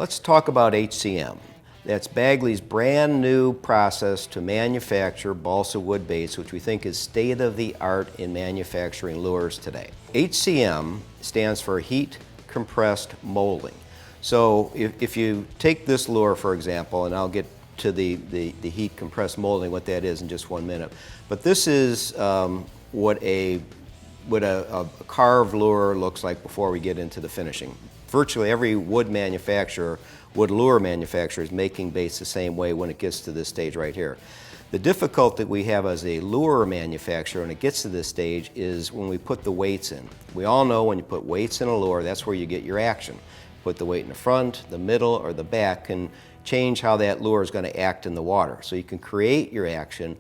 Let's talk about HCM. That's Bagley's brand new process to manufacture balsa wood baits, which we think is state-of-the-art in manufacturing lures today. HCM stands for heat compressed molding. So if you take this lure, for example, and I'll get to the heat compressed molding, what that is in just 1 minute. But this is what a carved lure looks like before we get into the finishing. Virtually every wood lure manufacturer is making baits the same way when it gets to this stage right here. The difficulty we have as a lure manufacturer when it gets to this stage is when we put the weights in. We all know when you put weights in a lure, that's where you get your action. Put the weight in the front, the middle, or the back can change how that lure is going to act in the water. So you can create your action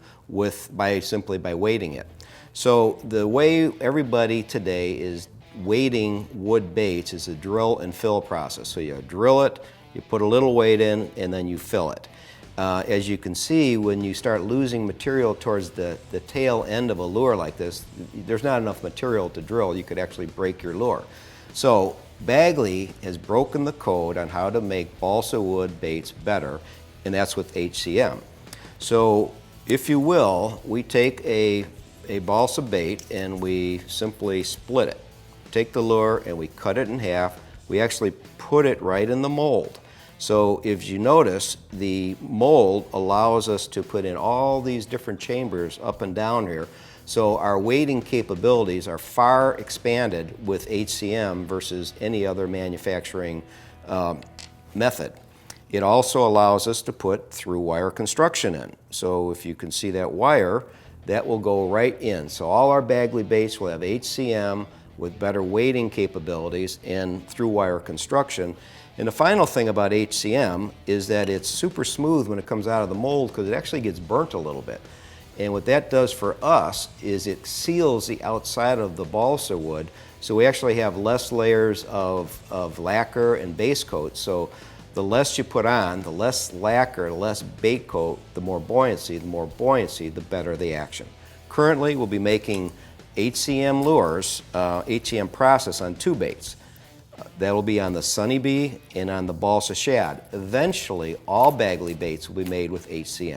simply by weighting it. So the way everybody today is weighting wood baits is a drill and fill process. So you drill it, you put a little weight in, and then you fill it. As you can see, when you start losing material towards the tail end of a lure like this, there's not enough material to drill. You could actually break your lure. So Bagley has broken the code on how to make balsa wood baits better, and that's with HCM. So if you will, we take a balsa bait and we simply split it. Take the lure and we cut it in half. We actually put it right in the mold. So if you notice, the mold allows us to put in all these different chambers up and down here. So our weighting capabilities are far expanded with HCM versus any other manufacturing method. It also allows us to put through wire construction in. So if you can see that wire, that will go right in. So all our Bagley baits will have HCM with better weighting capabilities and through wire construction. And the final thing about HCM is that it's super smooth when it comes out of the mold because it actually gets burnt a little bit. And what that does for us is it seals the outside of the balsa wood, so we actually have less layers of lacquer and base coat. So the less you put on, the less lacquer, the less bait coat, the more buoyancy, the better the action. Currently, we'll be making HCM lures, HCM process on 2 baits. That'll be on the Sunny Bee and on the balsa shad. Eventually, all Bagley baits will be made with HCM.